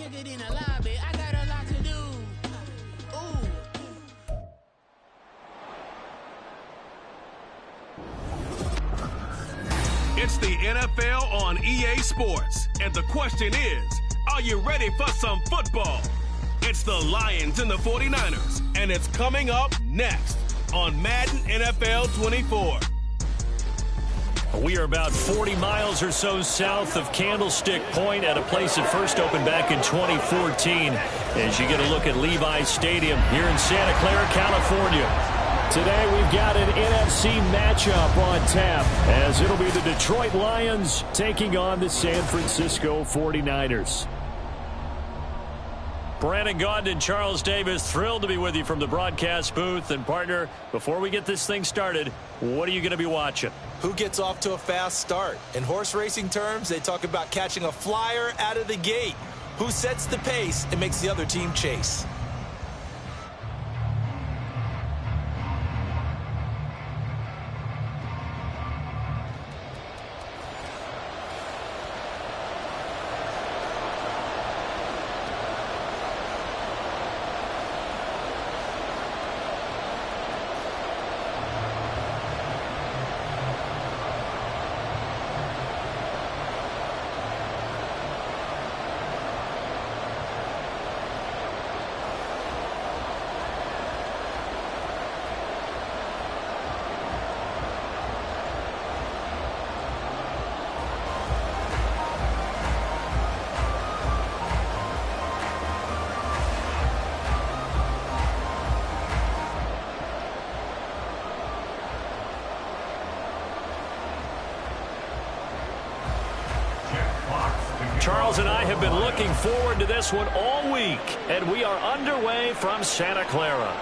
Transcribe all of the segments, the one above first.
nigga in the lobby. I got a lot to do. Ooh. It's the NFL on EA Sports, and the question is, are you ready for some football? It's the Lions and the 49ers, and it's coming up next on Madden NFL 24. We are about 40 miles or so south of Candlestick Point at a place that first opened back in 2014 as you get a look at Levi's Stadium here in Santa Clara, California. Today we've got an NFC matchup on tap as it'll be the Detroit Lions taking on the San Francisco 49ers. Brandon Gaudin and Charles Davis, thrilled to be with you from the broadcast booth. And partner, before we get this thing started, what are you going to be watching? Who gets off to a fast start? In horse racing terms, they talk about catching a flyer out of the gate. Who sets the pace and makes the other team chase? Charles and I have been looking forward to this one all week, and we are underway from Santa Clara.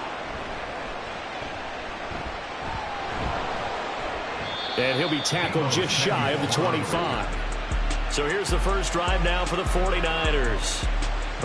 And he'll be tackled just shy of the 25. So here's the first drive now for the 49ers.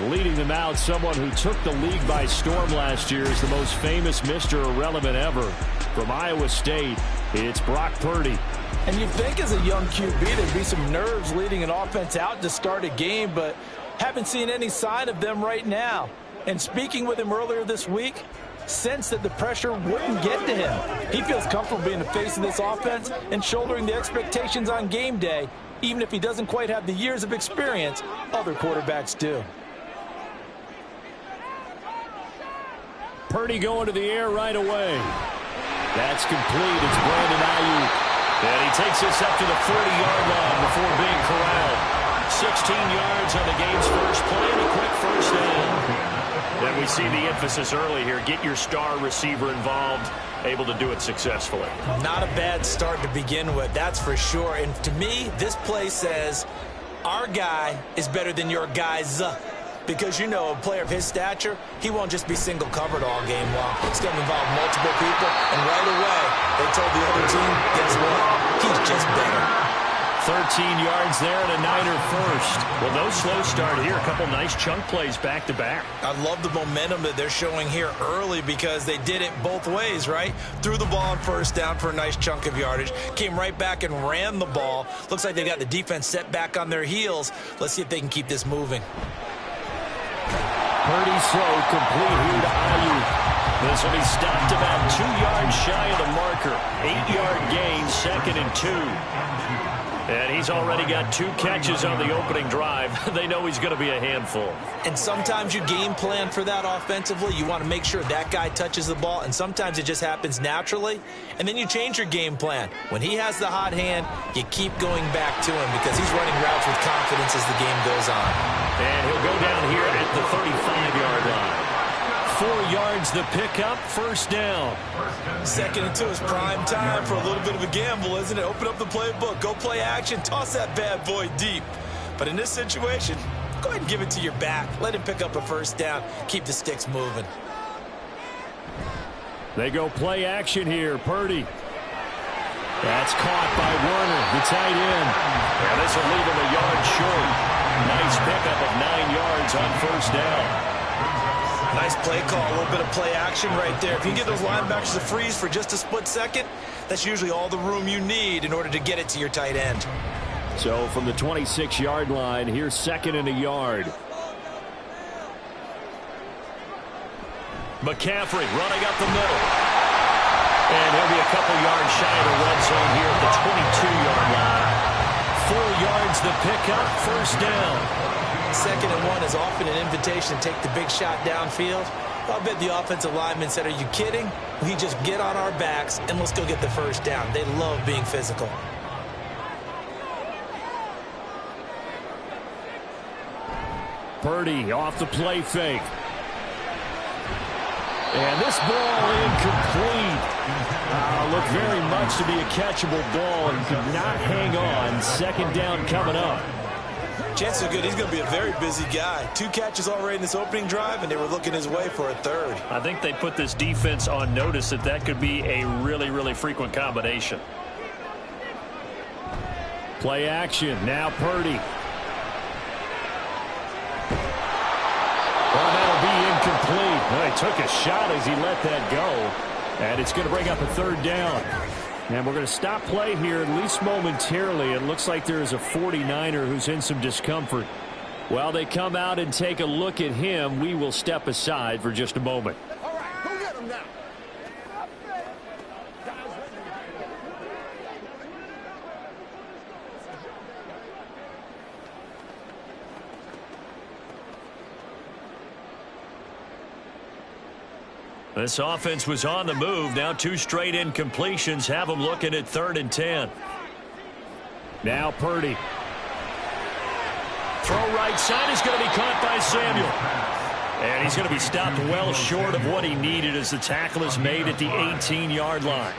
Leading them out, someone who took the league by storm last year is the most famous Mr. Irrelevant ever. From Iowa State, it's Brock Purdy. And you'd think as a young QB there'd be some nerves leading an offense out to start a game, but haven't seen any sign of them right now. And speaking with him earlier this week, sensed that the pressure wouldn't get to him. He feels comfortable being the face of this offense and shouldering the expectations on game day, even if he doesn't quite have the years of experience other quarterbacks do. Purdy going to the air right away. That's complete. It's Brandon Ayuk. And he takes this up to the 40-yard line before being corralled. 16 yards on the game's first play and a quick first down. And we see the emphasis early here. Get your star receiver involved, able to do it successfully. Not a bad start to begin with, that's for sure. And to me, this play says, our guy is better than your guys. Because, you know, a player of his stature, he won't just be single covered all game long. It's going to involve multiple people, and right away, they told the other team, guess what? He's just better. 13 yards there and a Niner first. Well, no slow start here. A couple nice chunk plays back-to-back. I love the momentum that they're showing here early because they did it both ways, right? Threw the ball on first down for a nice chunk of yardage. Came right back and ran the ball. Looks like they got the defense set back on their heels. Let's see if they can keep this moving. Purdy slow, complete here to Ayuk. This will be stopped about 2 yards shy of the marker. 8-yard gain, 2nd and 2. And he's already got 2 catches on the opening drive. They know he's going to be a handful. And sometimes you game plan for that offensively. You want to make sure that guy touches the ball, and sometimes it just happens naturally. And then you change your game plan. When he has the hot hand, you keep going back to him because he's running routes with confidence as the game goes on. And he'll go down here at the 35-yard line. 4 yards the pickup, first down. 2nd and 2 is prime time for a little bit of a gamble, isn't it? Open up the playbook, go play action, toss that bad boy deep. But in this situation, go ahead and give it to your back. Let him pick up a first down. Keep the sticks moving. They go play action here. Purdy. That's caught by Werner, the tight end. And this will leave him a yard short. Nice pickup of 9 yards on first down. Nice play call, a little bit of play action right there. If you can get those linebackers to freeze for just a split second, that's usually all the room you need in order to get it to your tight end. So from the 26-yard line, here's 2nd and a yard. McCaffrey running up the middle. And he'll be a couple yards shy of the red zone here at the 22-yard line. 4 yards the pickup, first down. 2nd and 1 is often an invitation to take the big shot downfield. I bet the offensive lineman said, are you kidding? We just get on our backs and let's go get the first down. They love being physical. Purdy off the play fake. And this ball incomplete. Looked very much to be a catchable ball and could not hang on. 2nd down coming up. Chances are good he's going to be a very busy guy. 2 catches already in this opening drive, and they were looking his way for a 3rd. I think they put this defense on notice that could be a really, really frequent combination. Play action. Now Purdy. Well, that'll be incomplete. Well, he took a shot as he let that go. And it's going to bring up a 3rd down. And we're going to stop play here, at least momentarily. It looks like there is a 49er who's in some discomfort. While they come out and take a look at him, we will step aside for just a moment. All right, go get him now. This offense was on the move. Now 2 straight incompletions have them looking at 3rd and 10. Now Purdy. Throw right side is going to be caught by Samuel. And he's going to be stopped well short of what he needed as the tackle is made at the 18-yard line.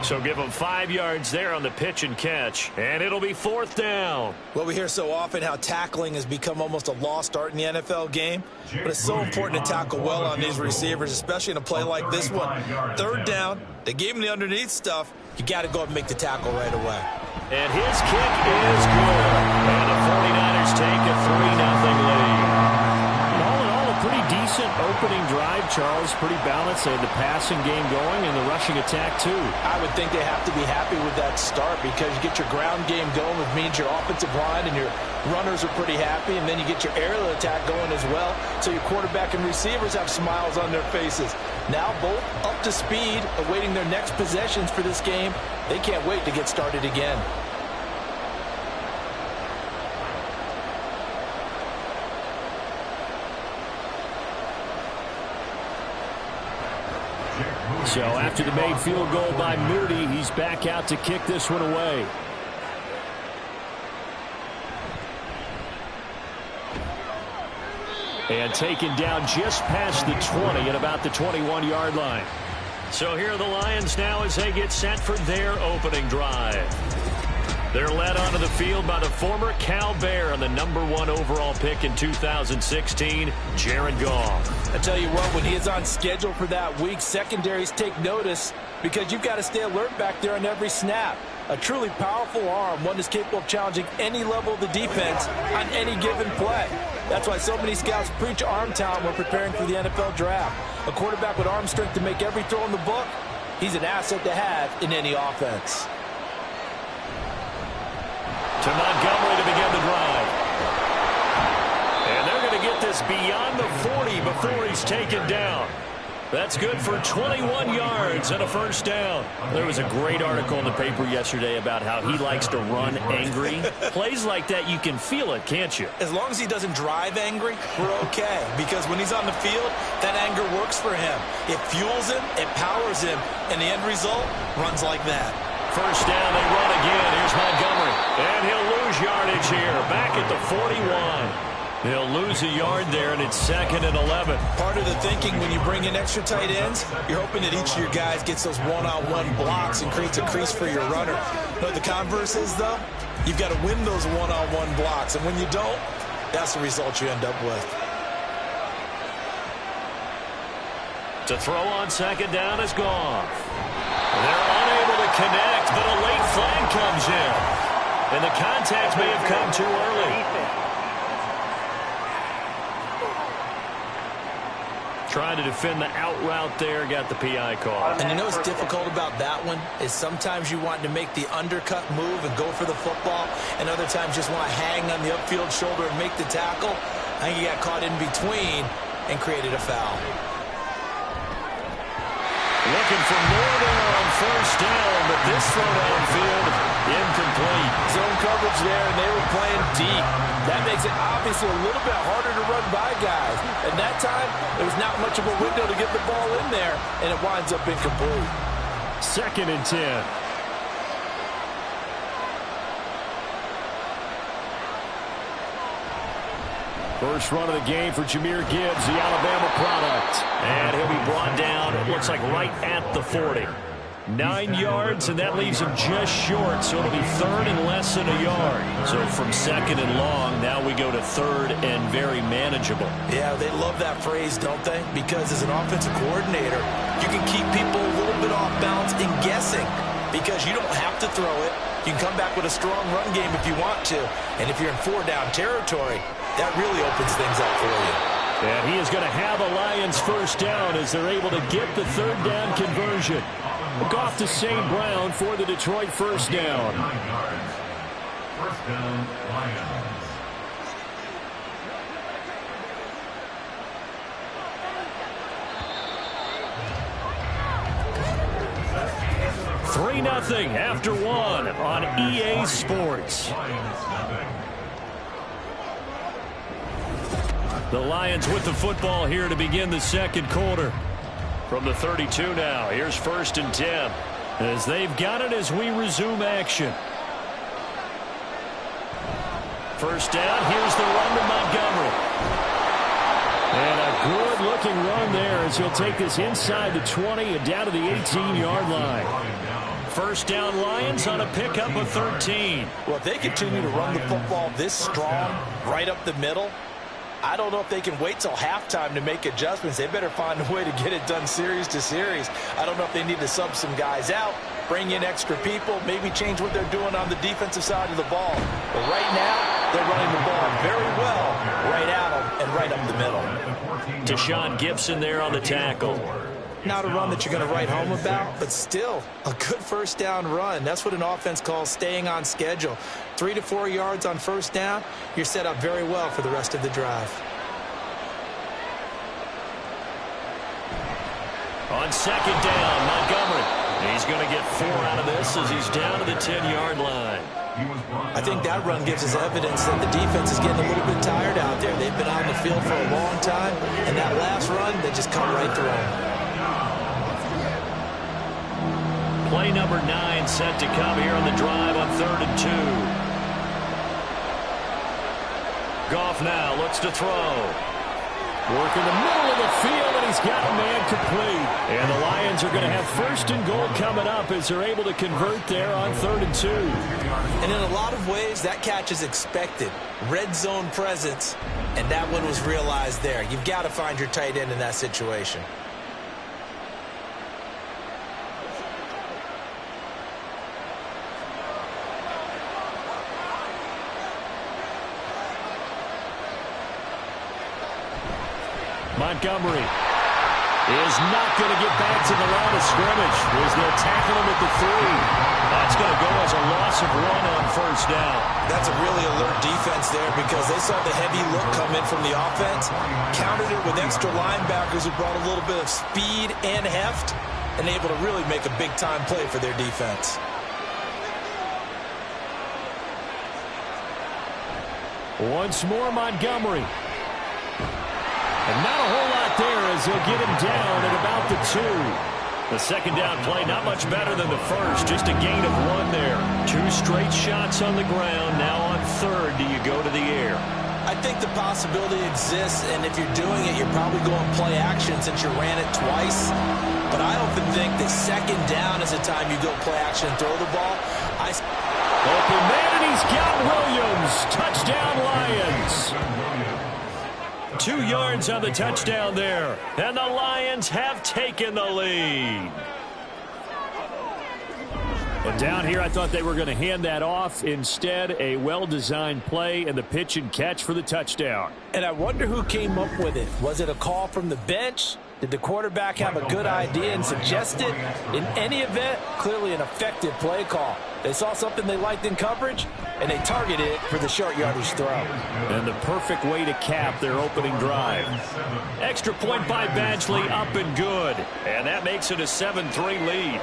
So give him 5 yards there on the pitch and catch. And it'll be 4th down. Well, we hear so often how tackling has become almost a lost art in the NFL game. But it's so important to tackle well on these receivers, especially in a play like this one. 3rd down, they gave him the underneath stuff. You got to go up and make the tackle right away. And his kick is good. And the 49ers take a 3-0 lead. All in all, a pretty decent opening drive, Charles. Pretty balanced. They had the passing game going and the rushing attack, too. I would think they have to be happy with that start because you get your ground game going, which means your offensive line and your runners are pretty happy, and then you get your aerial attack going as well. So your quarterback and receivers have smiles on their faces. Now both up to speed, awaiting their next possessions for this game. They can't wait to get started again. So after the made field goal by Moody, he's back out to kick this one away. And taken down just past the 20 at about the 21-yard line. So here are the Lions now as they get set for their opening drive. They're led onto the field by the former Cal Bear and the #1 overall pick in 2016, Jared Goff. I tell you what, when he is on schedule for that week, secondaries take notice because you've got to stay alert back there on every snap. A truly powerful arm, one that's capable of challenging any level of the defense on any given play. That's why so many scouts preach arm talent when preparing for the NFL draft. A quarterback with arm strength to make every throw in the book, he's an asset to have in any offense. To Montgomery to begin the drive. And they're going to get this beyond the 40 before he's taken down. That's good for 21 yards and a first down. There was a great article in the paper yesterday about how he likes to run angry. Plays like that, you can feel it, can't you? As long as he doesn't drive angry, we're okay. Because when he's on the field, that anger works for him. It fuels him, it powers him, and the end result runs like that. First down, they run again. Here's Montgomery. And he'll lose yardage here. Back at the 41. They'll lose a yard there, and it's 2nd and 11. Part of the thinking when you bring in extra tight ends, you're hoping that each of your guys gets those one-on-one blocks and creates a crease for your runner. But the converse is, though, you've got to win those one-on-one blocks. And when you don't, that's the result you end up with. To throw on 2nd down is Goff. They're unable to connect, but a late flag comes in. And the contact may have come too early. Trying to defend the out route there, got the PI call. And you know what's difficult about that one is sometimes you want to make the undercut move and go for the football, and other times just want to hang on the upfield shoulder and make the tackle. I think he got caught in between and created a foul. Looking for more there on first down, but this throw downfield incomplete. Zone coverage there, and they were playing deep. That makes it obviously a little bit harder to run by guys. At that time, there was not much of a window to get the ball in there, and it winds up incomplete. 2nd and 10. First run of the game for Jahmyr Gibbs, the Alabama product. And he'll be brought down, it looks like right at the 40. 9 yards, and that leaves him just short, so it'll be 3rd and less than a yard. So from 2nd and long, now we go to 3rd and very manageable. Yeah, they love that phrase, don't they? Because as an offensive coordinator, you can keep people a little bit off balance and guessing because you don't have to throw it. You can come back with a strong run game if you want to. And if you're in 4-down territory, that really opens things up for you. And he is going to have a Lions first down as they're able to get the 3rd down conversion. We'll go off to St. Brown for the Detroit first down. First down, Lions. Three 3-0 after 1 on EA Sports. The Lions with the football here to begin the 2nd quarter. From the 32 now, here's 1st and 10. As they've got it as we resume action. First down, here's the run to Montgomery. And a good-looking run there as he'll take this inside the 20 and down to the 18-yard line. First down Lions on a pickup of 13. Well, if they continue to run the football this strong, right up the middle, I don't know if they can wait till halftime to make adjustments. They better find a way to get it done series to series. I don't know if they need to sub some guys out, bring in extra people, maybe change what they're doing on the defensive side of the ball. But right now, they're running the ball very well right at them and right up the middle. Deshaun Gibson there on the tackle. Not a run that you're going to write home about, but still a good first down run. That's what an offense calls staying on schedule. 3 to 4 yards on first down, you're set up very well for the rest of the drive. On 2nd down, Montgomery. He's going to get 4 out of this as he's down to the 10-yard line. I think that run gives us evidence that the defense is getting a little bit tired out there. They've been on the field for a long time, and that last run, they just come right through them. Play number 9 set to come here on the drive on 3rd and 2. Goff now looks to throw. Work in the middle of the field, and he's got a man complete. And the Lions are going to have 1st and goal coming up as they're able to convert there on 3rd and 2. And in a lot of ways, that catch is expected. Red zone presence, and that one was realized there. You've got to find your tight end in that situation. Montgomery is not going to get back to the line of scrimmage as they'll tackle him at the 3. That's going to go as a loss of 1 on first down. That's a really alert defense there because they saw the heavy look come in from the offense, countered it with extra linebackers who brought a little bit of speed and heft, and able to really make a big-time play for their defense. Once more, Montgomery. And not a whole lot there as he'll get him down at about the 2. The 2nd down play, not much better than the first, just a gain of 1 there. 2 straight shots on the ground. Now on 3rd, do you go to the air? I think the possibility exists, and if you're doing it, you're probably going play action since you ran it twice. But I often think that 2nd down is the time you go play action and throw the ball. Open man, and he's got Williams. Touchdown, Lions. 2 yards on the touchdown there. And the Lions have taken the lead. And down here, I thought they were going to hand that off. Instead, a well-designed play and the pitch and catch for the touchdown. And I wonder who came up with it. Was it a call from the bench? Did the quarterback have a good idea and suggest it? In any event, clearly an effective play call. They saw something they liked in coverage, and they targeted it for the short yardage throw. And the perfect way to cap their opening drive. Extra point by Badgley, up and good. And that makes it a 7-3 lead.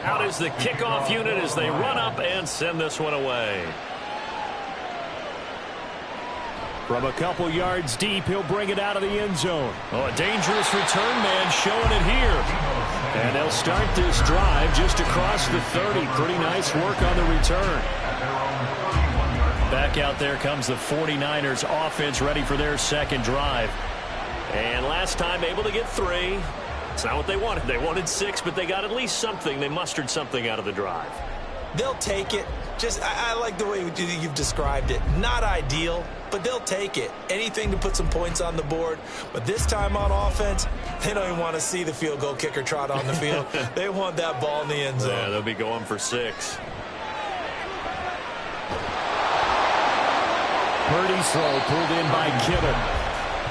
Out is the kickoff unit as they run up and send this one away. From a couple yards deep, he'll bring it out of the end zone. Oh, a dangerous return man showing it here. And they'll start this drive just across the 30. Pretty nice work on the return. Back out there comes the 49ers offense ready for their second drive. And last time able to get 3. It's not what they wanted. They wanted 6, but they got at least something. They mustered something out of the drive. They'll take it. I like the way you've described it. Not ideal, but they'll take it. Anything to put some points on the board. But this time on offense, they don't even want to see the field goal kicker trot on the field. They want that ball in the end zone. Yeah, they'll be going for 6. Purdy's throw pulled in by Kittle.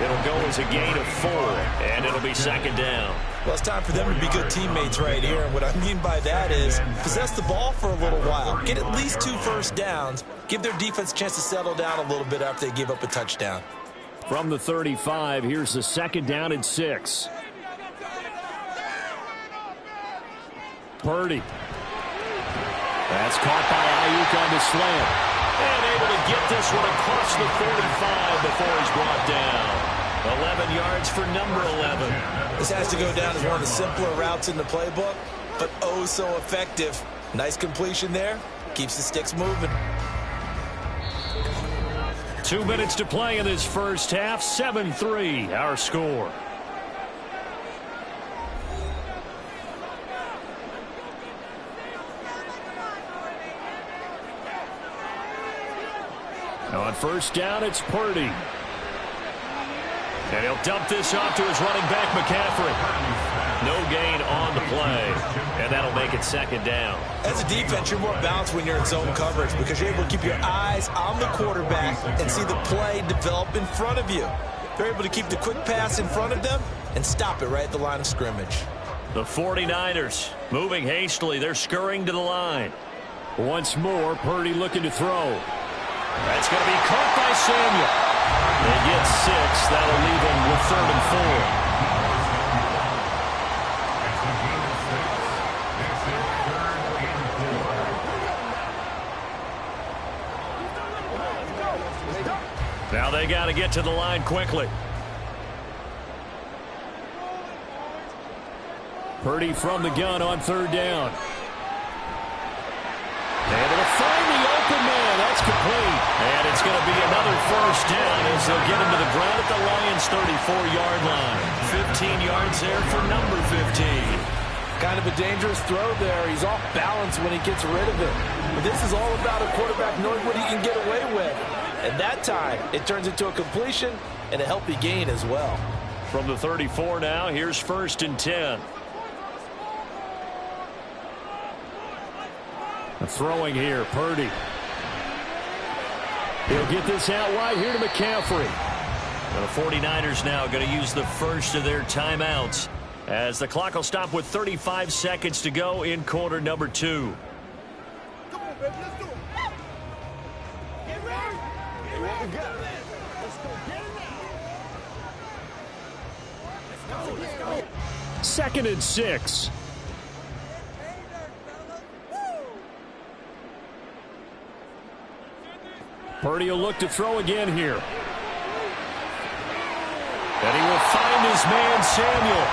It'll go as a gain of 4, and it'll be second down. Well, it's time for them to be good teammates right here. And what I mean by that is possess the ball for a little while. Get at least 2 first downs. Give their defense a chance to settle down a little bit after they give up a touchdown. From the 35, here's the second down and 6. Purdy. That's caught by Ayuk on the slant. And able to get this one across the 45 before he's brought down. 11 yards for number 11. This has to go down as one of the simpler routes in the playbook, but oh so effective. Nice completion there. Keeps the sticks moving. 2 minutes to play in this first half. 7-3, our score. On first down, it's Purdy. And he'll dump this off to his running back, McCaffrey. No gain on the play. And that'll make it second down. As a defense, you're more balanced when you're in zone coverage because you're able to keep your eyes on the quarterback and see the play develop in front of you. They're able to keep the quick pass in front of them and stop it right at the line of scrimmage. The 49ers moving hastily. They're scurrying to the line. Once more, Purdy looking to throw. That's going to be caught by Samuel. They get 6. That'll leave them with 3rd and 4. Now they got to get to the line quickly. Purdy from the gun on 3rd down. Able to find the open man. That's complete. And it's going to be another first down as they'll get him to the ground at the Lions' 34-yard line. 15 yards there for number 15. Kind of a dangerous throw there. He's off balance when he gets rid of it. But this is all about a quarterback knowing what he can get away with. And that time, it turns into a completion and a healthy gain as well. From the 34 now, here's 1st and 10. Throwing here, Purdy. He'll get this out wide here to McCaffrey. The 49ers now going to use the first of their timeouts as the clock will stop with 35 seconds to go in quarter number 2. Come on, baby, let's do it. Get ready. Get ready. Let's go. Get it now. Let's go. 2nd and 6. Purdy will look to throw again here. And he will find his man, Samuel.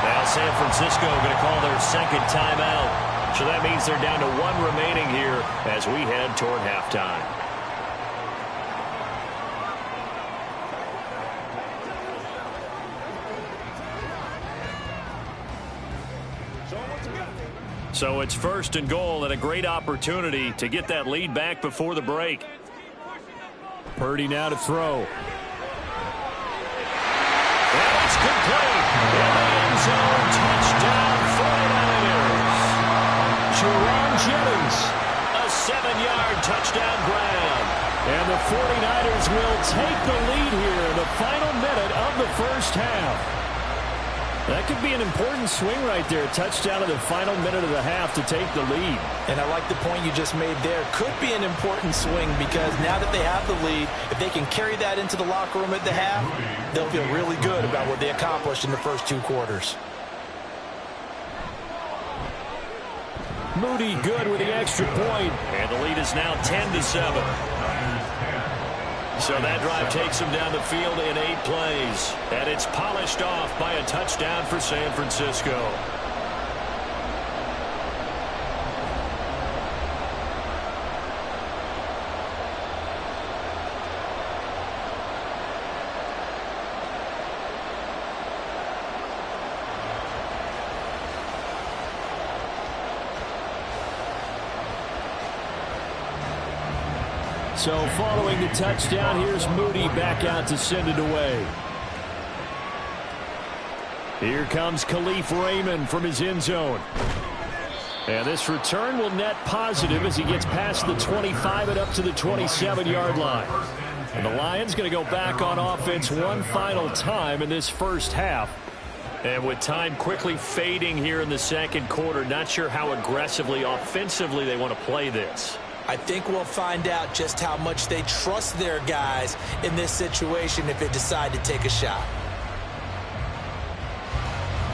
Now San Francisco going to call their second timeout. So that means they're down to 1 remaining here as we head toward halftime. So it's 1st and goal and a great opportunity to get that lead back before the break. Purdy now to throw. And it's complete. In the end zone, touchdown 49ers. the 49ers will take the lead here in the final minute of the first half. That could be an important swing right there. A touchdown in the final minute of the half to take the lead. And I like the point you just made there. Could be an important swing because now that they have the lead, if they can carry that into the locker room at the half, they'll feel really good about what they accomplished in the first 2 quarters. Moody good with the extra point. And the lead is now 10-7. So that drive takes them down the field in 8 plays. And it's polished off by a touchdown for San Francisco. So following the touchdown, here's Moody back out to send it away. Here comes Khalif Raymond from his end zone. And this return will net positive as he gets past the 25 and up to the 27-yard line. And the Lions going to go back on offense one final time in this first half. And with time quickly fading here in the second quarter, not sure how aggressively, offensively they want to play this. I think we'll find out just how much they trust their guys in this situation if they decide to take a shot.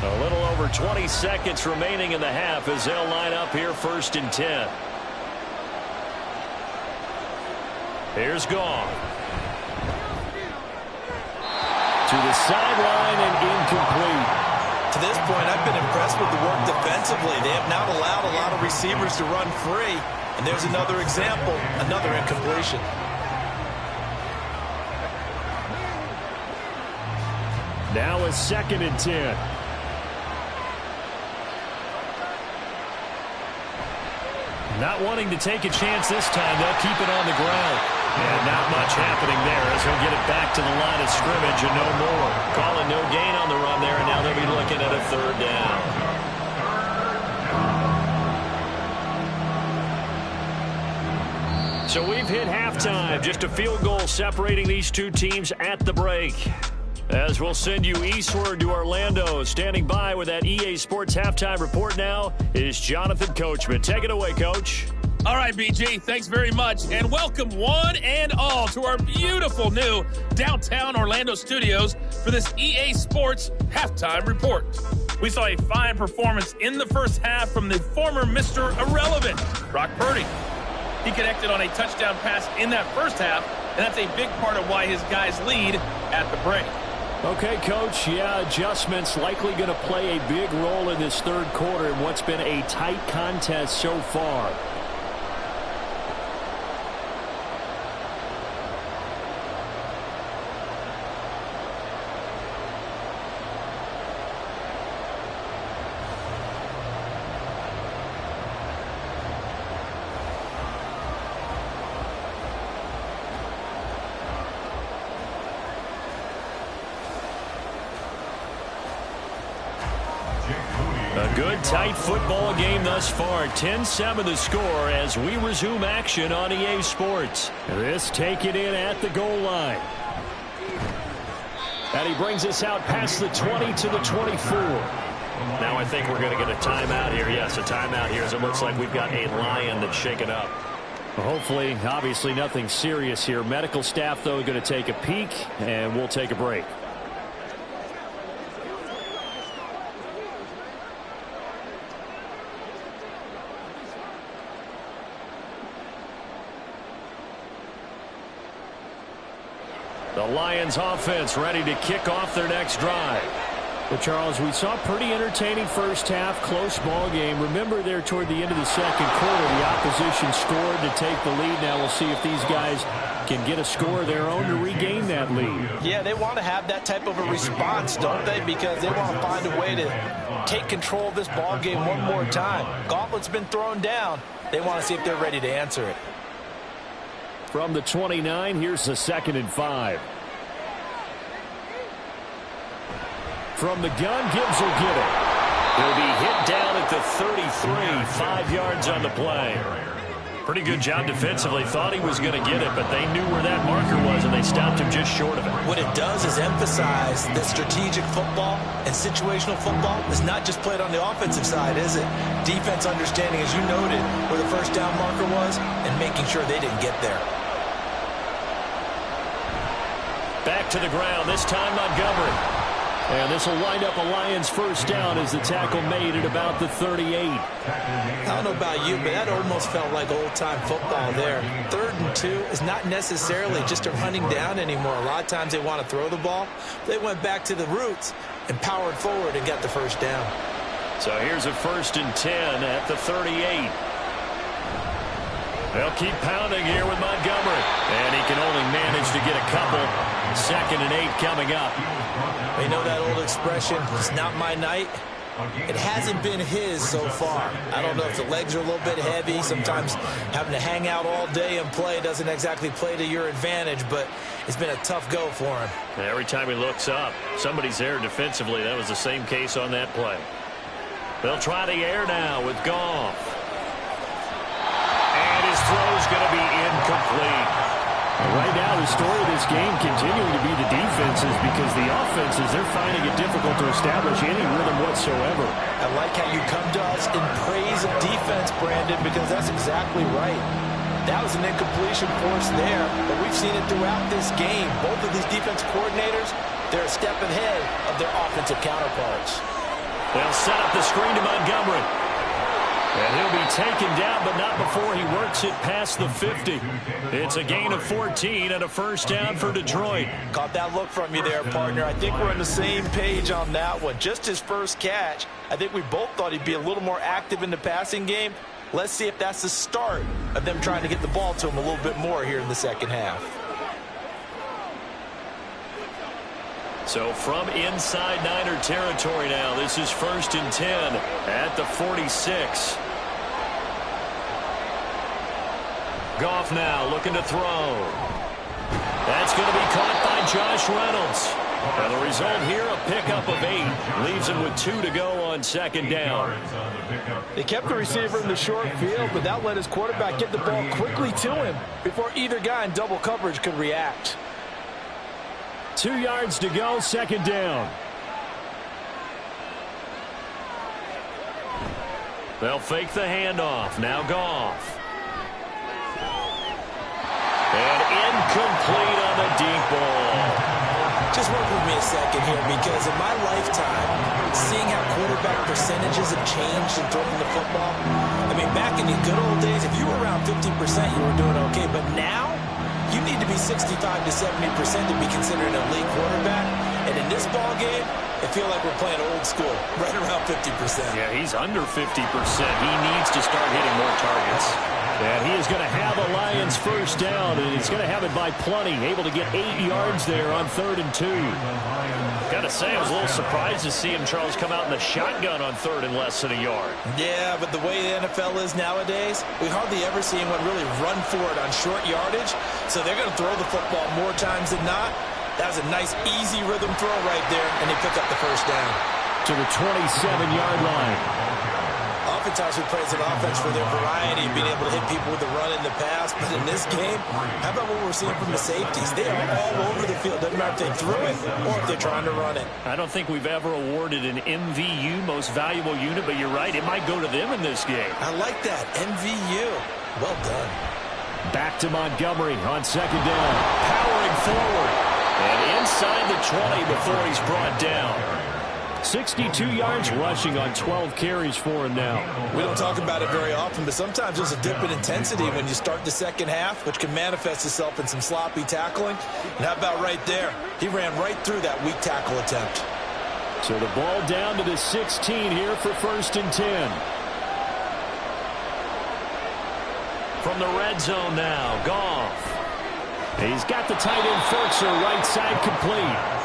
A little over 20 seconds remaining in the half as they'll line up here 1st and 10. Here's Gong. To the sideline and incomplete. To this point, I've been impressed with the work defensively. They have not allowed a lot of receivers to run free. And there's another example, another incompletion. Now a 2nd and 10. Not wanting to take a chance this time, they'll keep it on the ground. And not much happening there as he'll get it back to the line of scrimmage and no more. Calling no gain on the run there, and now they'll be looking at a 3rd down. So we've hit halftime. Just a field goal separating these two teams at the break. As we'll send you eastward to Orlando. Standing by with that EA Sports halftime report now is Jonathan Coachman. Take it away, Coach. All right, BG, thanks very much. And welcome one and all to our beautiful new downtown Orlando studios for this EA Sports halftime report. We saw a fine performance in the first half from the former Mr. Irrelevant, Brock Purdy. He connected on a touchdown pass in that first half, and that's a big part of why his guys lead at the break. Okay, Coach, yeah, adjustments likely going to play a big role in this 3rd quarter in what's been a tight contest so far. A good, tight football game thus far. 10-7 the score as we resume action on EA Sports. This take it in at the goal line. And he brings us out past the 20 to the 24. Now I think we're going to get a timeout here. Yes, a timeout here as it looks like we've got a Lion that's shaken up. Hopefully, obviously nothing serious here. Medical staff, though, going to take a peek, and we'll take a break. The Lions offense ready to kick off their next drive. Well, Charles, we saw a pretty entertaining first half, close ball game. Remember there toward the end of the second quarter, the opposition scored to take the lead. Now we'll see if these guys can get a score of their own to regain that lead. Yeah, they want to have that type of a response, don't they? Because they want to find a way to take control of this ball game one more time. Gauntlet's been thrown down. They want to see if they're ready to answer it. From the 29, here's the 2nd and 5. From the gun, Gibbs will get it. He'll be hit down at the 33, 5 yards on the play. Pretty good job defensively. Thought he was going to get it, but they knew where that marker was, and they stopped him just short of it. What it does is emphasize that strategic football and situational football is not just played on the offensive side, is it? Defense understanding, as you noted, where the first down marker was and making sure they didn't get there. Back to the ground, this time Montgomery. And this will wind up a Lions first down as the tackle made at about the 38. I don't know about you, but that almost felt like old-time football there. 3rd and 2 is not necessarily just a running down anymore. A lot of times they want to throw the ball. They went back to the roots and powered forward and got the first down. So here's a 1st and 10 at the 38. They'll keep pounding here with Montgomery. And he can only manage to get a couple. 2nd and 8 coming up. You know that old expression, it's not my night? It hasn't been his so far. I don't know if the legs are a little bit heavy. Sometimes having to hang out all day and play doesn't exactly play to your advantage, but it's been a tough go for him. And every time he looks up, somebody's there defensively. That was the same case on that play. They'll try the air now with Goff. And his throw's going to be incomplete. Right now, the story of this game continuing to be the defenses, because the offenses, they're finding it difficult to establish any rhythm whatsoever. I like how you come to us in praise of defense, Brandon, because that's exactly right. That was an incompletion force there, but we've seen it throughout this game. Both of these defense coordinators, they're a step ahead of their offensive counterparts. They'll set up the screen to Montgomery. And he'll be taken down, but not before he works it past the 50. It's a gain of 14 and a first down for Detroit. Caught that look from you there, partner. I think we're on the same page on that one. Just his first catch. I think we both thought he'd be a little more active in the passing game. Let's see if that's the start of them trying to get the ball to him a little bit more here in the second half. So from inside Niner territory now, this is 1st and 10 at the 46. Goff now looking to throw. That's going to be caught by Josh Reynolds. And the result here, a pickup of 8. Leaves him with 2 to go on 2nd down. They kept the receiver in the short field, but that let his quarterback get the ball quickly to him before either guy in double coverage could react. 2 yards to go, 2nd down. They'll fake the handoff. Now Goff. And incomplete on the deep ball. Just work with me a second here, because in my lifetime, seeing how quarterback percentages have changed in throwing the football, I mean, back in the good old days, if you were around 50%, you were doing okay. But now, you need to be 65 to 70% to be considered an elite quarterback. And in this ball game, I feel like we're playing old school, right around 50%. Yeah, he's under 50%. He needs to start hitting more targets. And he is going to have a Lions first down, and he's going to have it by plenty. Able to get 8 yards there on 3rd and 2. Got to say, I was a little surprised to see him, Charles, come out in the shotgun on 3rd and less than a yard. Yeah, but the way the NFL is nowadays, we hardly ever see anyone really run for it on short yardage. So they're going to throw the football more times than not. That was a nice, easy rhythm throw right there, and they pick up the first down. To the 27-yard line. Oftentimes we praise an offense for their variety, being able to hit people with the run and the pass. But in this game, how about what we're seeing from the safeties? They are all over the field. Doesn't matter if they threw it or if they're trying to run it. I don't think we've ever awarded an MVU, most valuable unit, but you're right. It might go to them in this game. I like that. MVU. Well done. Back to Montgomery on 2nd down. Powering forward. And inside the 20 before he's brought down. 62 yards rushing on 12 carries for him now. We don't talk about it very often, but sometimes there's a dip in intensity when you start the second half, which can manifest itself in some sloppy tackling. And how about right there? He ran right through that weak tackle attempt. So the ball down to the 16 here for 1st and 10. From the red zone now, Goff. He's got the tight end Ferkser right side complete.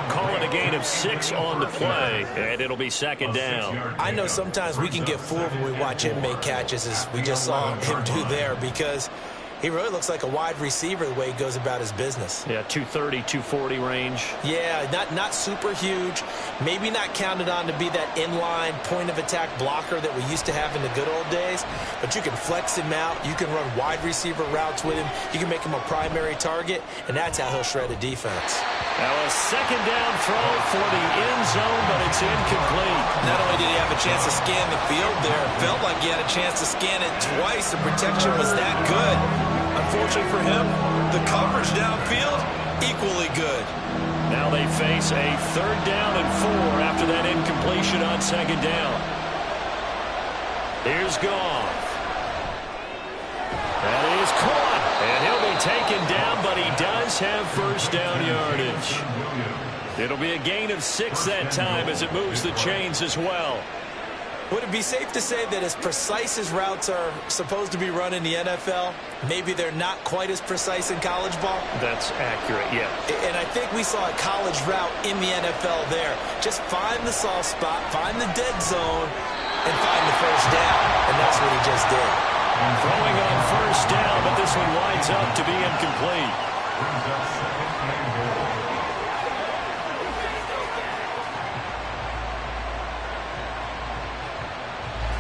Calling a gain of 6 on the play, and it'll be 2nd down. I know sometimes we can get fooled when we watch him make catches, as we just saw him do there, because He really looks like a wide receiver the way he goes about his business. Yeah, 230, 240 range. Yeah, not super huge. Maybe not counted on to be that inline point-of-attack blocker that we used to have in the good old days. But you can flex him out. You can run wide receiver routes with him. You can make him a primary target, and that's how he'll shred a defense. Now a second down throw for the end zone, but it's incomplete. Not only did he have a chance to scan the field there, it felt like he had a chance to scan it twice. The protection was that good. Unfortunately for him, the coverage downfield, equally good. Now they face a 3rd down and 4 after that incompletion on second down. Here's Goff. That is caught, and he'll be taken down, but he does have first down yardage. It'll be a gain of 6 that time as it moves the chains as well. Would it be safe to say that as precise as routes are supposed to be run in the NFL, maybe they're not quite as precise in college ball? That's accurate, yeah. And I think we saw a college route in the NFL there. Just find the soft spot, find the dead zone, and find the first down. And that's what he just did. Throwing on first down, but this one winds up to be incomplete.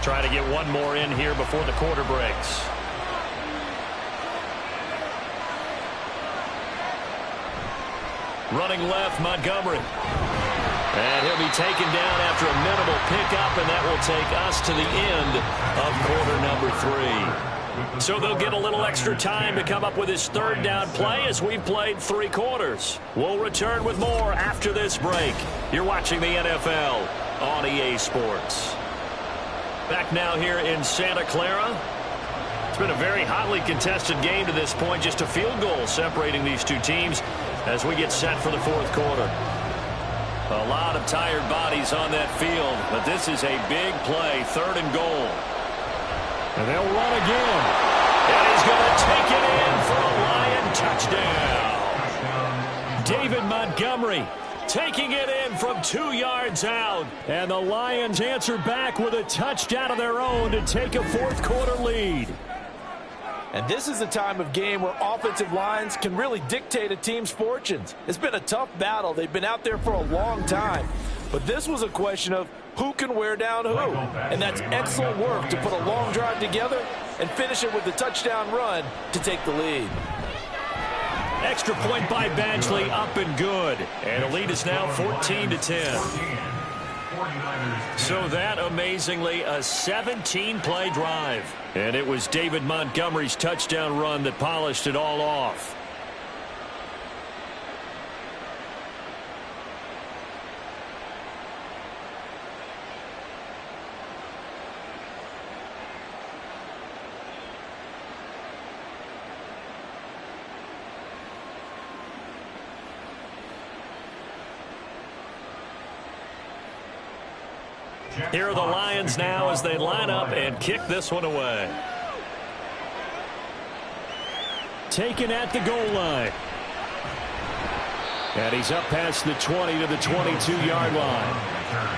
Try to get one more in here before the quarter breaks. Running left, Montgomery. And he'll be taken down after a minimal pickup, and that will take us to the end of quarter number 3. So they'll get a little extra time to come up with his 3rd down play as we've played 3 quarters. We'll return with more after this break. You're watching the NFL on EA Sports. Back now here in Santa Clara. It's been a very hotly contested game to this point. Just a field goal separating these two teams as we get set for the 4th quarter. A lot of tired bodies on that field, but this is a big play, 3rd and goal. And they'll run again. And he's going to take it in for a Lion touchdown. David Montgomery taking it in from 2 yards out. And the Lions answer back with a touchdown of their own to take a 4th quarter lead. And this is the time of game where offensive lines can really dictate a team's fortunes. It's been a tough battle. They've been out there for a long time. But this was a question of who can wear down who. And that's excellent work to put a long drive together and finish it with a touchdown run to take the lead. Extra point by Badgley, up and good. And the lead is now 14-10. So that, amazingly, a 17-play drive. And it was David Montgomery's touchdown run that polished it all off. Here are the Lions now as they line up and kick this one away. Taken at the goal line. And he's up past the 20 to the 22-yard line.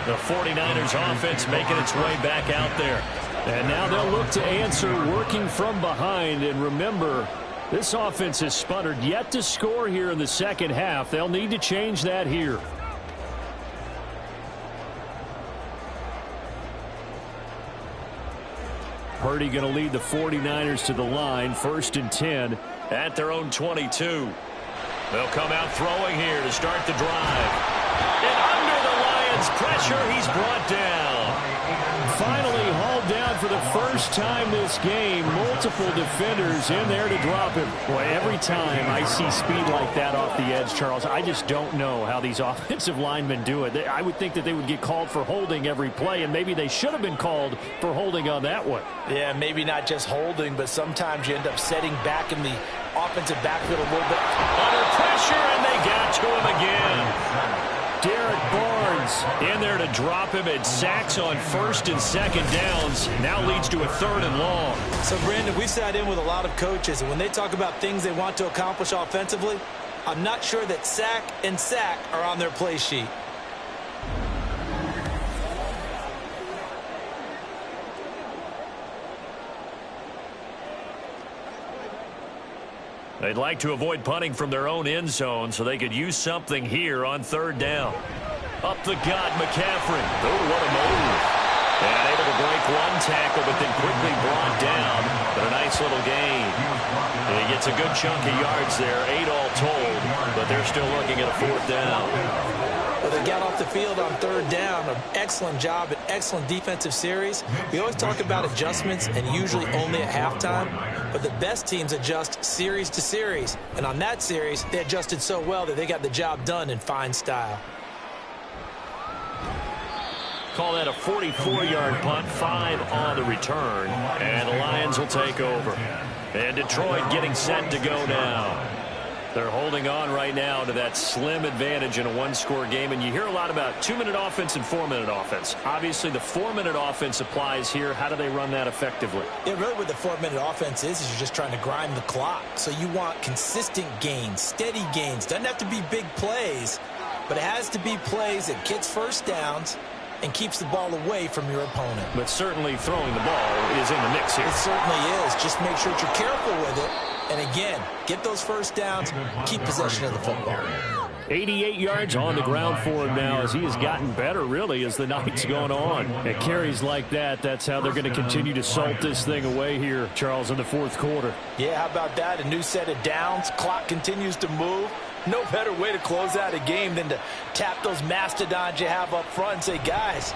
The 49ers offense making its way back out there. And now they'll look to answer working from behind. And remember, this offense has sputtered yet to score here in the second half. They'll need to change that here. Purdy going to lead the 49ers to the line, 1st and 10 at their own 22. They'll come out throwing here to start the drive. And under the Lions' pressure, he's brought down. Finally hauled down for the first time this game. Multiple defenders in there to drop him. Boy, every time I see speed like that off the edge, Charles, I just don't know how these offensive linemen do it. I would think that they would get called for holding every play, and maybe they should have been called for holding on that one. Yeah, maybe not just holding, but sometimes you end up setting back in the offensive backfield a little bit. Under pressure, and they got to him again. Derek Barnes in there to drop him at sacks on 1st and 2nd downs. Now leads to a 3rd and long. So, Brandon, we've sat in with a lot of coaches, and when they talk about things they want to accomplish offensively, I'm not sure that sack and sack are on their play sheet. They'd like to avoid punting from their own end zone so they could use something here on third down. Up the gut, McCaffrey. Oh, what a move. And able to break one tackle, but then quickly brought down. But a nice little gain. He gets a good chunk of yards there, 8 all told, but they're still looking at a fourth down. Well, they got off the field on third down. An excellent job, an excellent defensive series. We always talk about adjustments and usually only at halftime, but the best teams adjust series to series. And on that series, they adjusted so well that they got the job done in fine style. Call that a 44-yard punt, 5 on the return, and the Lions will take over. And Detroit getting set to go now. They're holding on right now to that slim advantage in a one-score game, and you hear a lot about 2-minute offense and 4-minute offense. Obviously, the 4-minute offense applies here. How do they run that effectively? Yeah, really what the 4-minute offense is you're just trying to grind the clock. So you want consistent gains, steady gains. Doesn't have to be big plays, but it has to be plays that gets first downs and keeps the ball away from your opponent. But certainly throwing the ball is in the mix here. It certainly is. Just make sure that you're careful with it. And again, get those first downs, keep possession of the football. 88 yards on the ground for him now as he has gotten better, really, as the night's gone on. At carries like that, that's how they're going to continue to salt this thing away here, Charles, in the fourth quarter. Yeah, how about that? A new set of downs. Clock continues to move. No better way to close out a game than to tap those mastodons you have up front and say, guys,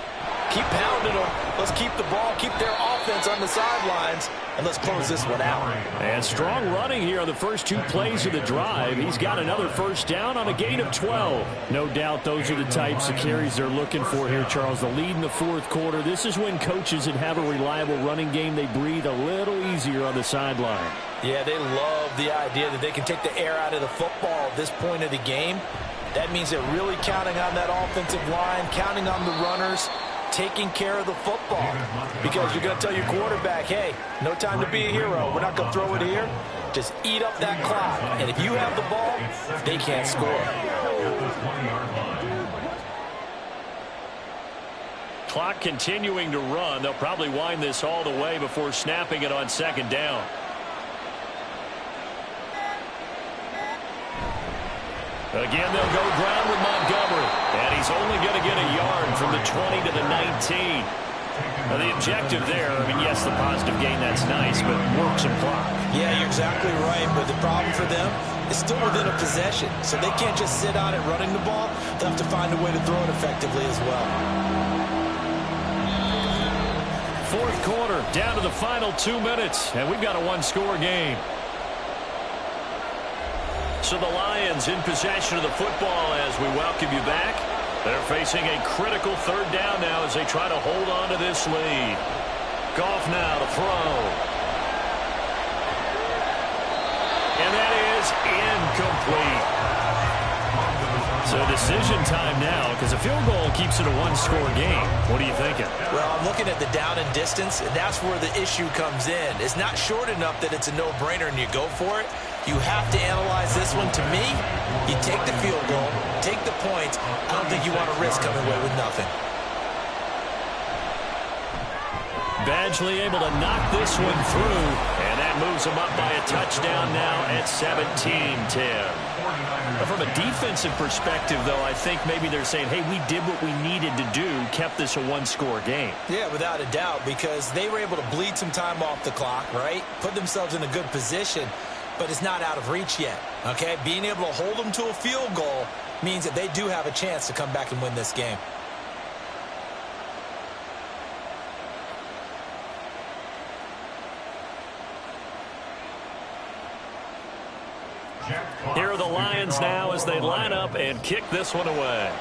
keep pounding them. Let's keep the ball, keep their offense on the sidelines, and let's close this one out. And strong running here on the first 2 plays of the drive. He's got another first down on a gain of 12. No doubt those are the types of carries they're looking for here, Charles. The lead in the fourth quarter. This is when coaches that have a reliable running game, they breathe a little easier on the sideline. Yeah, they love the idea that they can take the air out of the football at this point of the game. That means they're really counting on that offensive line, counting on the runners, taking care of the football. Because you're going to tell your quarterback, hey, no time to be a hero. We're not going to throw it here. Just eat up that clock. And if you have the ball, they can't score. Clock continuing to run. They'll probably wind this all the way before snapping it on second down. Again, they'll go ground with Montgomery. And he's only going to get a yard from the 20 to the 19. Now, the objective there, I mean, yes, the positive gain, that's nice, but work some clock. Yeah, you're exactly right. But the problem for them is still within a possession. So they can't just sit on it running the ball. They'll have to find a way to throw it effectively as well. Fourth quarter, down to the final 2 minutes. And we've got a one-score game. So the Lions in possession of the football as we welcome you back. They're facing a critical third down now as they try to hold on to this lead. Goff now to throw. And that is incomplete. So decision time now because a field goal keeps it a one-score game. What are you thinking? Well, I'm looking at the down and distance, and that's where the issue comes in. It's not short enough that it's a no-brainer and you go for it. You have to analyze this one. To me, you take the field goal, take the points. I don't think you want to risk coming away with nothing. Badgley able to knock this one through, and that moves them up by a touchdown now at 17-10. From a defensive perspective, though, I think maybe they're saying, hey, we did what we needed to do, kept this a one-score game. Yeah, without a doubt, because they were able to bleed some time off the clock, right? Put themselves in a good position, but it's not out of reach yet, okay? Being able to hold them to a field goal means that they do have a chance to come back and win this game. Here are the Lions now as they line up and kick this one away.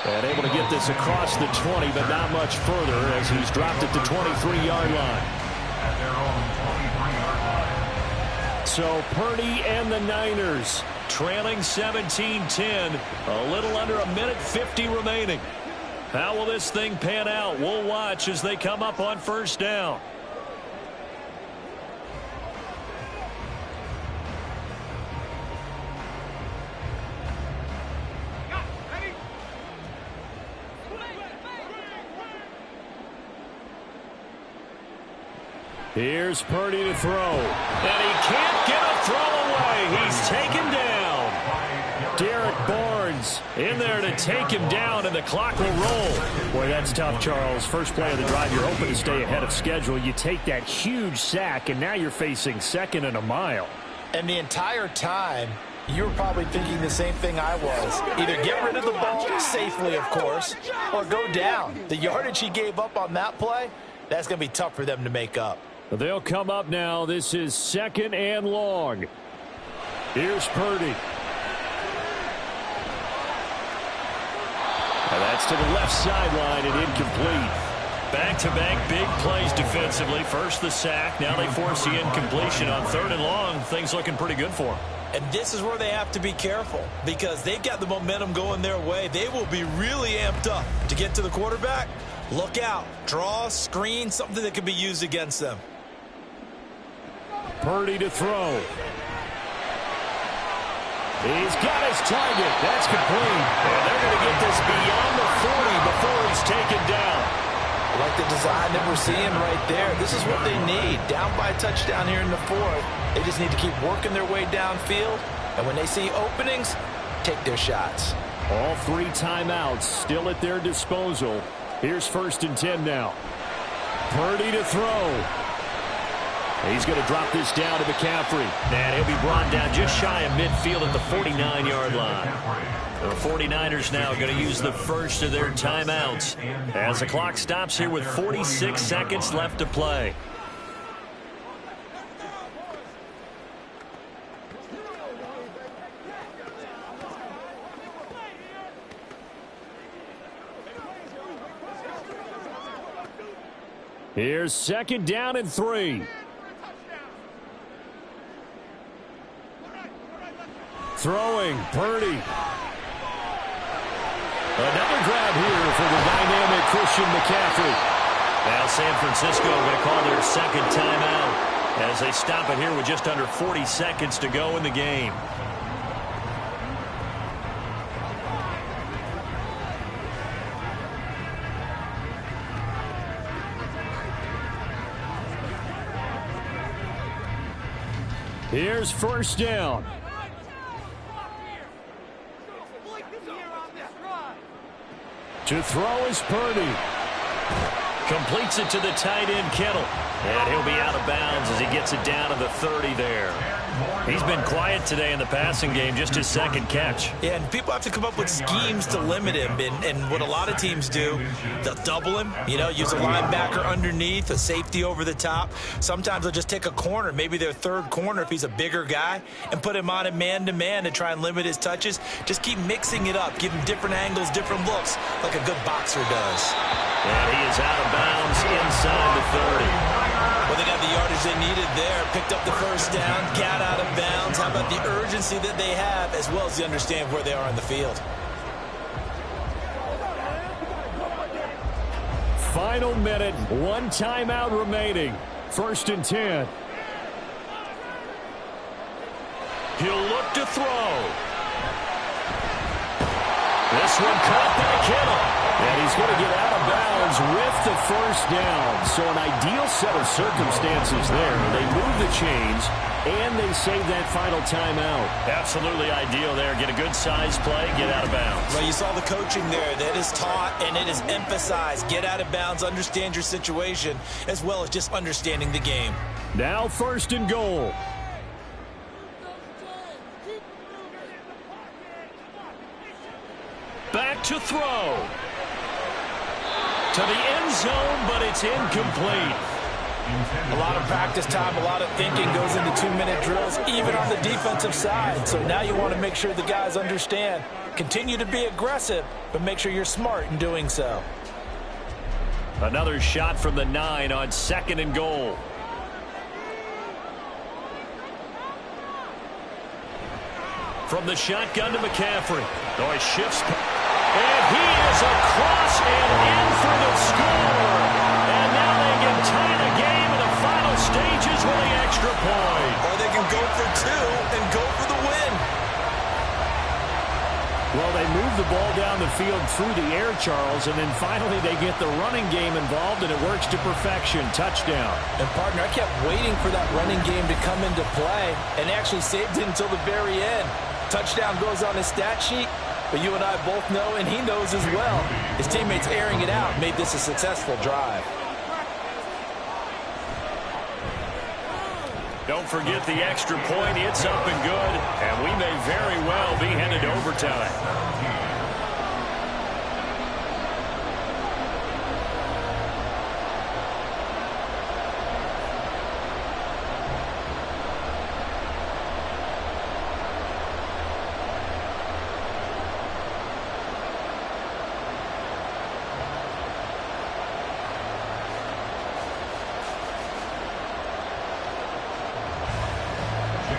And able to get this across the 20, but not much further as he's dropped it to 23-yard line. So Purdy and the Niners trailing 17-10, a little under a minute 50 remaining. How will this thing pan out? We'll watch as they come up on first down. Here's Purdy to throw. And he can't get a throw away. He's taken down. Derek Barnes in there to take him down, and the clock will roll. Boy, that's tough, Charles. First play of the drive, you're hoping to stay ahead of schedule. You take that huge sack, and now you're facing 2nd and a mile. And the entire time, you were probably thinking the same thing I was. Either get rid of the ball safely, of course, or go down. The yardage he gave up on that play, that's going to be tough for them to make up. They'll come up now. This is 2nd and long. Here's Purdy. And that's to the left sideline and incomplete. Back-to-back big plays defensively. First the sack. Now they force the incompletion on 3rd and long. Things looking pretty good for them. And this is where they have to be careful because they've got the momentum going their way. They will be really amped up to get to the quarterback. Look out. Draw, screen, something that could be used against them. Purdy to throw. He's got his target. That's complete. And they're going to get this beyond the 40 before he's taken down. I like the design that we're seeing right there. This is what they need. Down by a touchdown here in the 4th. They just need to keep working their way downfield. And when they see openings, take their shots. All 3 timeouts still at their disposal. Here's 1st and 10 now. Purdy to throw. He's going to drop this down to McCaffrey. And he'll be brought down just shy of midfield at the 49-yard line. The 49ers now going to use the first of their timeouts as the clock stops here with 46 seconds left to play. Here's 2nd down and 3. Throwing, Purdy. Another grab here for the dynamic Christian McCaffrey. Now San Francisco going to call their 2nd timeout as they stop it here with just under 40 seconds to go in the game. Here's 1st down. To throw is Purdy. Completes it to the tight end, Kittle. And he'll be out of bounds as he gets it down to the 30 there. He's been quiet today in the passing game, just his 2nd catch. Yeah, and people have to come up with schemes to limit him. And what a lot of teams do, they'll double him, use a linebacker underneath, a safety over the top. Sometimes they'll just take a corner, maybe their 3rd corner if he's a bigger guy, and put him on a man-to-man to try and limit his touches. Just keep mixing it up, give him different angles, different looks, like a good boxer does. And he is out of bounds inside the 30. Well, they got the yardage they needed there. Picked up the 1st down, got out of bounds. How about the urgency that they have as well as the understand where they are on the field? Final minute, 1 timeout remaining. 1st and 10. He'll look to throw. This one caught by Kittle. And he's going to get out of bounds with the 1st down. So an ideal set of circumstances there. They move the chains, and they save that final timeout. Absolutely ideal there. Get a good size play, get out of bounds. Well, you saw the coaching there. That is taught, and it is emphasized. Get out of bounds, understand your situation, as well as just understanding the game. Now 1st and goal. Back to throw. To the end zone, but it's incomplete. A lot of practice time, a lot of thinking goes into 2-minute drills, even on the defensive side. So now you want to make sure the guys understand. Continue to be aggressive, but make sure you're smart in doing so. Another shot from the 9 on 2nd and goal. From the shotgun to McCaffrey. Oh, he shifts. And he is across and in for the score. And now they can tie the game in the final stages with the extra point. Or they can go for 2 and go for the win. Well, they move the ball down the field through the air, Charles, and then finally they get the running game involved, and it works to perfection. Touchdown. And, partner, I kept waiting for that running game to come into play and actually saved it until the very end. Touchdown goes on his stat sheet, but you and I both know, and he knows as well, his teammates airing it out made this a successful drive. Don't forget the extra point. It's up and good, and we may very well be headed to overtime.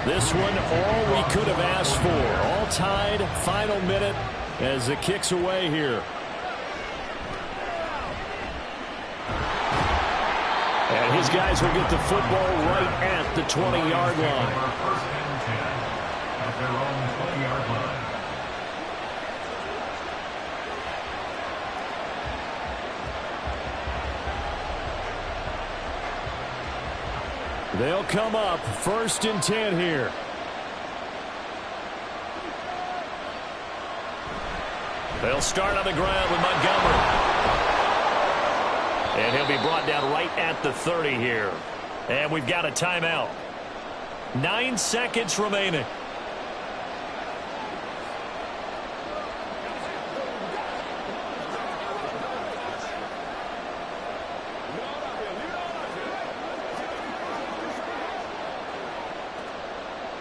This one, all we could have asked for. All tied, final minute as it kicks away here. And his guys will get the football right at the 20-yard line. First and 10 at their own 20-yard line. They'll come up first and 10 here. They'll start on the ground with Montgomery. And he'll be brought down right at the 30 here. And we've got a timeout. 9 seconds remaining.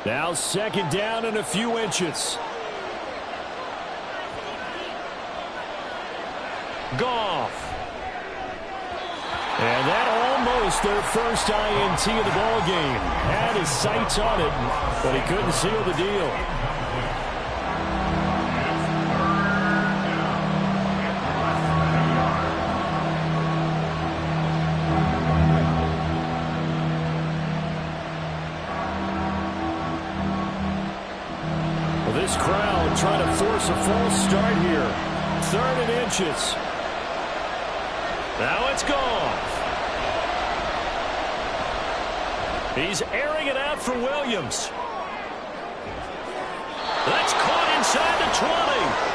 Now second down and a few inches. Goff. And that almost their first INT of the ball game. Had his sights on it, but he couldn't seal the deal. This crowd trying to force a false start here. 3rd and inches. Now it's Goff. He's airing it out for Williams. That's caught inside the 20.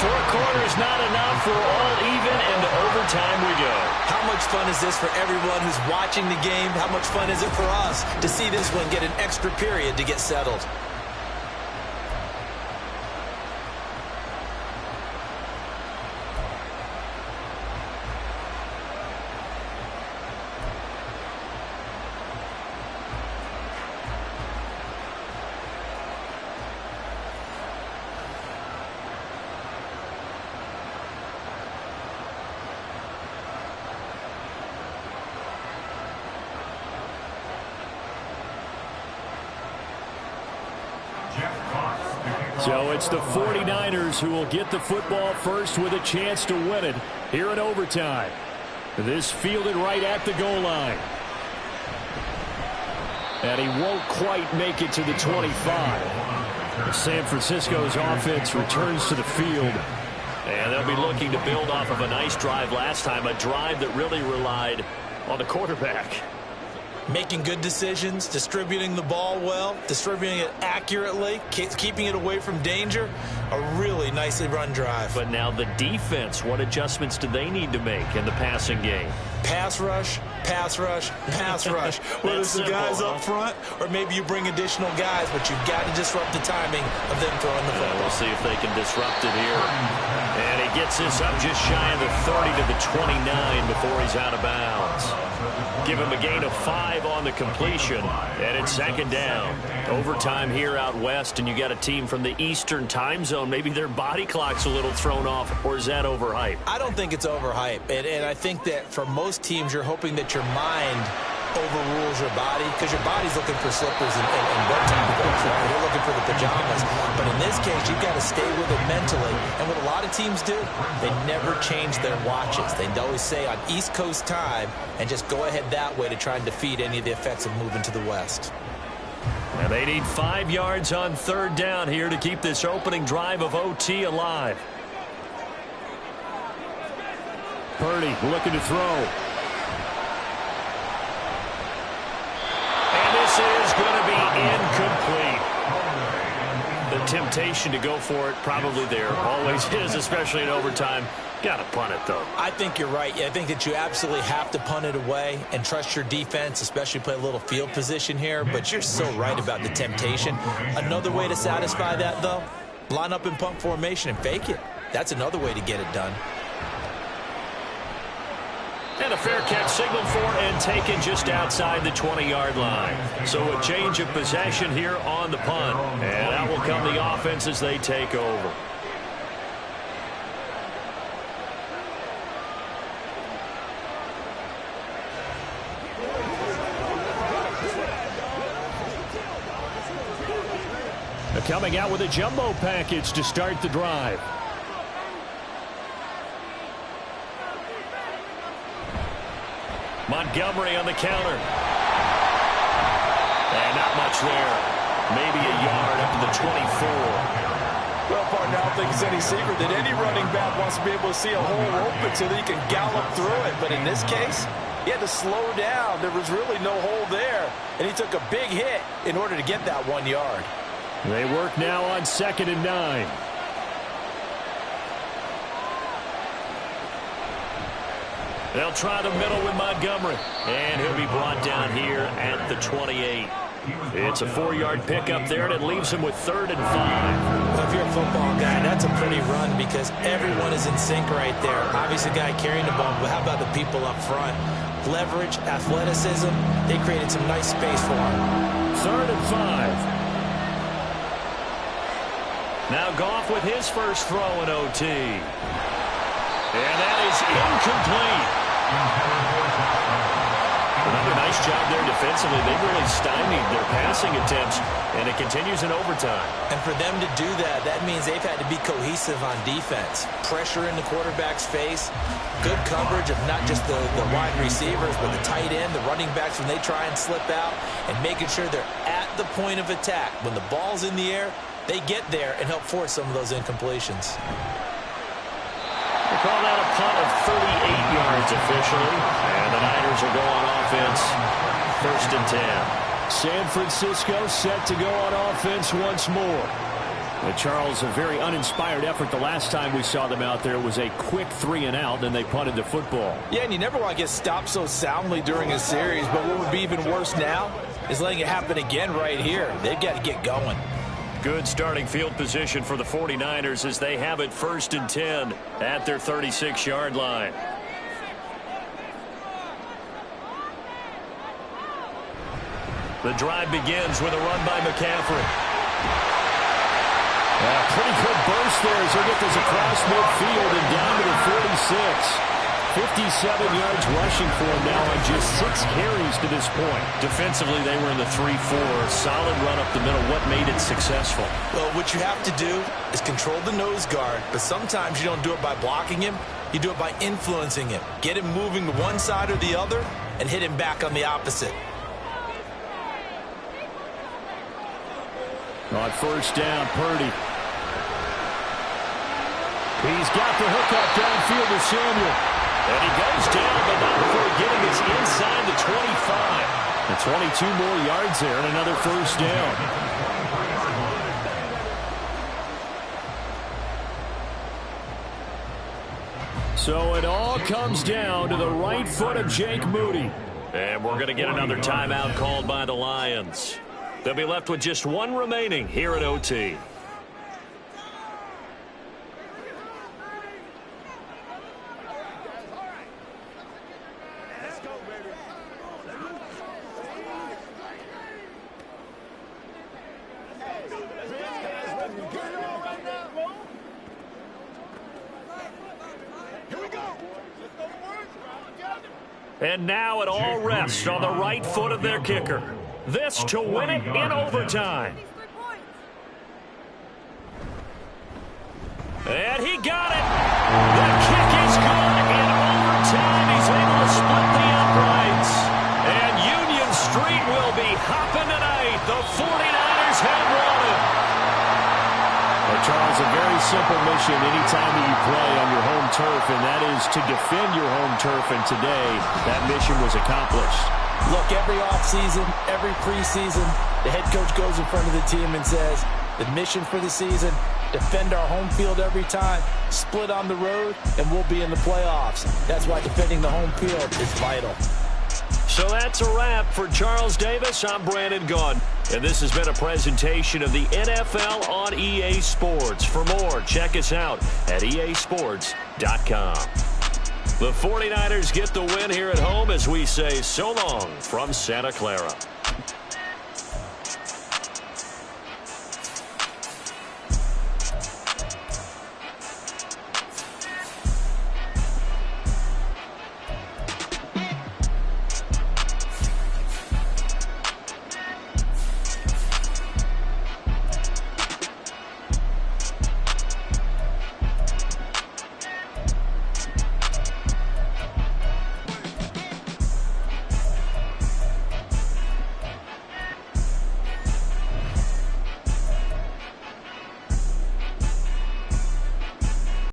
4 quarters not enough. We're all even, and to overtime we go. How much fun is this for everyone who's watching the game? How much fun is it for us to see this one get an extra period to get settled? So it's the 49ers who will get the football first with a chance to win it here in overtime. This fielded right at the goal line. And he won't quite make it to the 25. San Francisco's offense returns to the field. And they'll be looking to build off of a nice drive last time, a drive that really relied on the quarterback. Making good decisions, distributing the ball well, distributing it accurately, keeping it away from danger. A really nicely run drive. But now the defense, what adjustments do they need to make in the passing game? Pass rush, pass rush, pass rush. Whether it's the guys up front or maybe you bring additional guys, but you've got to disrupt the timing of them throwing the football. We'll see if they can disrupt it here. And he gets this up just shy of the 30 to the 29 before he's out of bounds. Give him a gain of 5 on the completion, and it's second down. Overtime here out west, and you got a team from the Eastern time zone. Maybe their body clock's a little thrown off, or is that overhyped? I don't think it's overhyped, and I think that for most teams, you're hoping that your mind overrules your body because your body's looking for slippers and bedtime clothes, right? You're looking for the pajamas. But in this case, you've got to stay with it mentally. And what a lot of teams do, they never change their watches. They always say on East Coast time and just go ahead that way to try and defeat any of the effects of moving to the West. And they need 5 yards on 3rd down here to keep this opening drive of OT alive. Purdy looking to throw. And this is going to be incomplete. The temptation to go for it probably there. Always is, especially in overtime. Got to punt it, though. I think you're right. I think that you absolutely have to punt it away and trust your defense, especially play a little field position here. But you're so right about the temptation. Another way to satisfy that, though, line up in punt formation and fake it. That's another way to get it done. And a fair catch signaled for and taken just outside the 20-yard line. So a change of possession here on the punt. And out will come the offense as they take over. Coming out with a jumbo package to start the drive. Montgomery on the counter. And not much there. Maybe a yard up to the 24. Well, partner, I don't think it's any secret that any running back wants to be able to see a hole open so that he can gallop through it. But in this case, he had to slow down. There was really no hole there. And he took a big hit in order to get that 1 yard. They work now on 2nd and 9. They'll try the middle with Montgomery. And he'll be brought down here at the 28. It's a 4-yard pickup there, and it leaves him with 3rd and 5. Well, if you're a football guy, that's a pretty run because everyone is in sync right there. Obviously, the guy carrying the ball, but how about the people up front? Leverage, athleticism, they created some nice space for him. 3rd and 5. Now Goff with his first throw in OT. And that is incomplete. Another nice job there defensively. They really stymied their passing attempts, and it continues in overtime. And for them to do that, that means they've had to be cohesive on defense. Pressure in the quarterback's face, good coverage of not just the wide receivers, but the tight end, the running backs when they try and slip out, and making sure they're at the point of attack. When the ball's in the air, they get there and help force some of those incompletions. They call that a punt of 38 yards officially. And the Niners will go on offense, 1st and 10. San Francisco set to go on offense once more. Charles, a very uninspired effort the last time we saw them out there. It was a quick 3 and out, then they punted the football. Yeah, and you never want to get stopped so soundly during a series, but what would be even worse now is letting it happen again right here. They've got to get going. Good starting field position for the 49ers as they have it 1st and 10 at their 36-yard line. The drive begins with a run by McCaffrey. Pretty good burst there as he'll get this across midfield and down to the 46. 57 yards rushing for him now on just 6 carries to this point. Defensively, they were in the 3-4. Solid run up the middle. What made it successful? Well, what you have to do is control the nose guard, but sometimes you don't do it by blocking him. You do it by influencing him. Get him moving to one side or the other and hit him back on the opposite. On 1st down, Purdy. He's got the hookup downfield to Samuel. And he goes down, but not before getting us inside the 25. And 22 more yards there and another 1st down. So it all comes down to the right foot of Jake Moody. And we're going to get another timeout called by the Lions. They'll be left with just 1 remaining here at OT. And now it all rests on the right foot of their kicker. This to win it in overtime. And he got it. The kick is good in overtime. He's able to split the uprights. And Union Street will be hopping tonight. The 49ers simple mission anytime that you play on your home turf, and that is to defend your home turf, and today that mission was accomplished. Look, every offseason, every preseason, the head coach goes in front of the team and says, the mission for the season, defend our home field every time, split on the road, and we'll be in the playoffs. That's why defending the home field is vital. So that's a wrap for Charles Davis. I'm Brandon Gunn, and this has been a presentation of the NFL on EA Sports. For more, check us out at easports.com. The 49ers get the win here at home as we say so long from Santa Clara.